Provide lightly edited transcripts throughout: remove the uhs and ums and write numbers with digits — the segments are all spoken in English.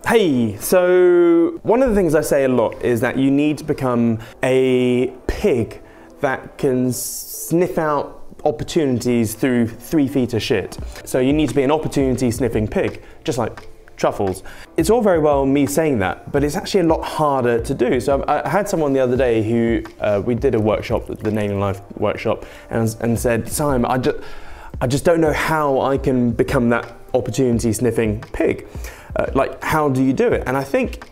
Hey, so one of the things I say a lot is that you need to become a pig that can sniff out opportunities through 3 feet of shit. So you need to be an opportunity sniffing pig, just like truffles. It's all very well me saying that, but it's actually a lot harder to do. So I had someone the other day who, we did a workshop, the Name and Life workshop, and said, Siam, I just don't know how I can become that opportunity sniffing pig. Like, how do you do it? And I think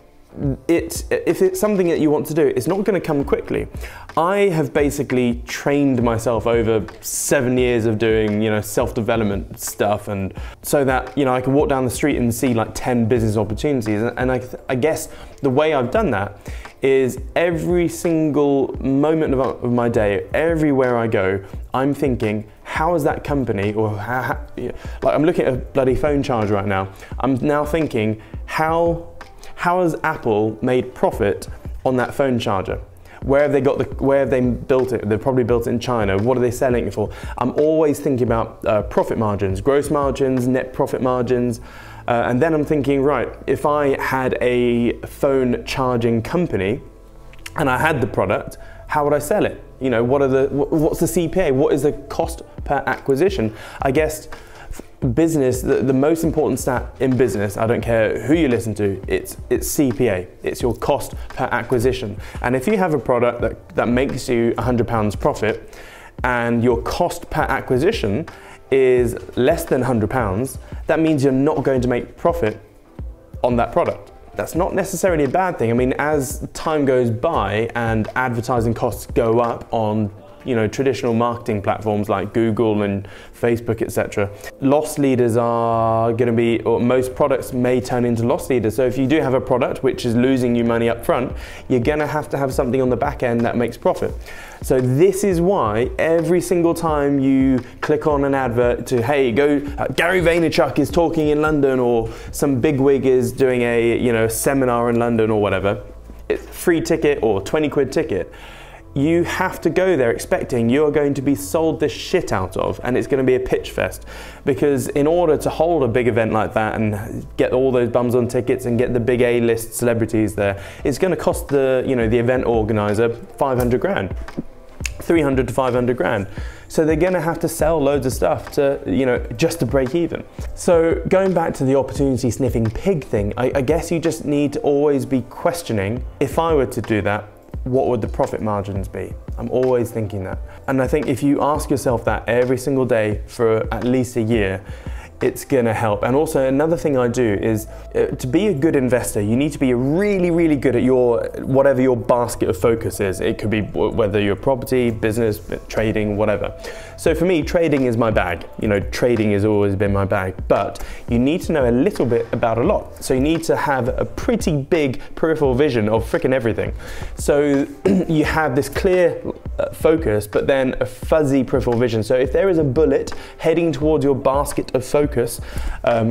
if it's something that you want to do, it's not going to come quickly. I have basically trained myself over 7 years of doing, self-development stuff, and so that, I can walk down the street and see like 10 business opportunities. And I guess the way I've done that is every single moment of my day, everywhere I go, I'm thinking, how is that company, or like I'm looking at a bloody phone charger right now. I'm now thinking, how has Apple made profit on that phone charger? Where have they built it? They've probably built it in China. What are they selling it for? I'm always thinking about profit margins, gross margins, net profit margins. And then I'm thinking, right, if I had a phone charging company and I had the product, how would I sell it? What's the CPA? What is the cost per acquisition? I guess business, the most important stat in business, I don't care who you listen to, it's CPA. It's your cost per acquisition. And if you have a product that makes you £100 profit and your cost per acquisition is less than £100, that means you're not going to make profit on that product. That's not necessarily a bad thing. I mean, as time goes by and advertising costs go up on traditional marketing platforms like Google and Facebook, etc. Loss leaders are going to be, or most products may turn into loss leaders. So if you do have a product which is losing you money up front, you're going to have something on the back end that makes profit. So this is why every single time you click on an advert to, hey, go, Gary Vaynerchuk is talking in London, or some bigwig is doing a seminar in London or whatever, it's free ticket or 20 quid ticket. You have to go there expecting you're going to be sold the shit out of, and it's going to be a pitch fest. Because in order to hold a big event like that and get all those bums on tickets and get the big A-list celebrities there, it's going to cost the event organizer 500 grand, 300 to 500 grand. So they're going to have to sell loads of stuff to, just to break even. So going back to the opportunity sniffing pig thing, I guess you just need to always be questioning, if I were to do that, what would the profit margins be? I'm always thinking that. And I think if you ask yourself that every single day for at least a year, it's gonna help. And also another thing I do is to be a good investor, you need to be really, really good at whatever your basket of focus is. It could be whether you're property, business, trading, whatever. So for me, trading is my bag. Trading has always been my bag, but you need to know a little bit about a lot. So you need to have a pretty big peripheral vision of freaking everything. So you have this clear focus, but then a fuzzy peripheral vision. So if there is a bullet heading towards your basket of focus,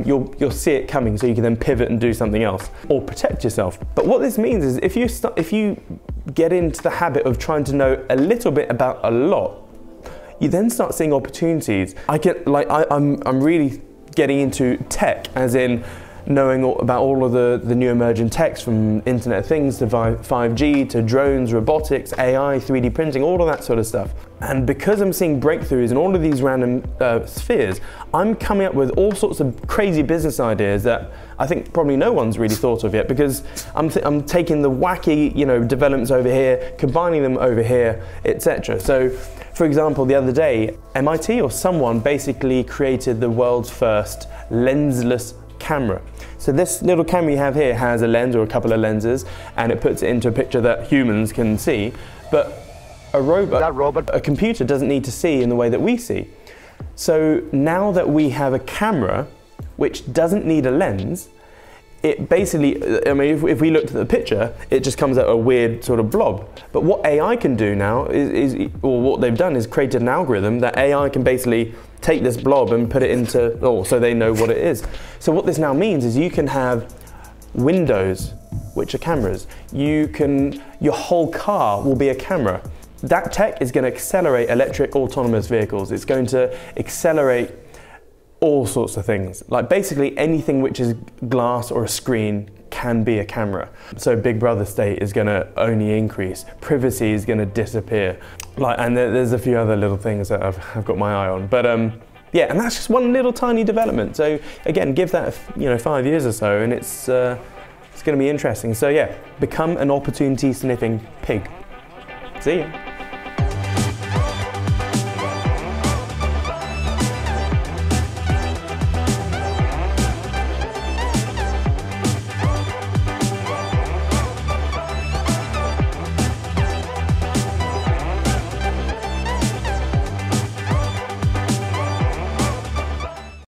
you'll see it coming, so you can then pivot and do something else or protect yourself. But what this means is if you get into the habit of trying to know a little bit about a lot, you then start seeing opportunities. I'm really getting into tech, as in knowing about all of the new emerging techs, from Internet of Things to 5G to drones, robotics, AI, 3D printing, all of that sort of stuff. And because I'm seeing breakthroughs in all of these random spheres, I'm coming up with all sorts of crazy business ideas that I think probably no one's really thought of yet, because I'm taking the wacky developments over here, combining them over here, etc. So for example, the other day, MIT or someone basically created the world's first lensless camera. So this little camera you have here has a lens or a couple of lenses, and it puts it into a picture that humans can see, but a computer doesn't need to see in the way that we see. So now that we have a camera which doesn't need a lens, it basically, if we looked at the picture, it just comes out a weird sort of blob. But what AI can do now or what they've done is created an algorithm that AI can basically take this blob and put it into, so they know what it is. So what this now means is you can have windows, which are cameras. Your whole car will be a camera. That tech is going to accelerate electric autonomous vehicles. It's going to accelerate all sorts of things. Like basically anything which is glass or a screen can be a camera. So Big Brother state is going to only increase. Privacy is going to disappear. And there's a few other little things that I've got my eye on. But yeah, and that's just one little tiny development. So again, give that 5 years or so, and it's going to be interesting. So yeah, become an opportunity sniffing pig. See ya.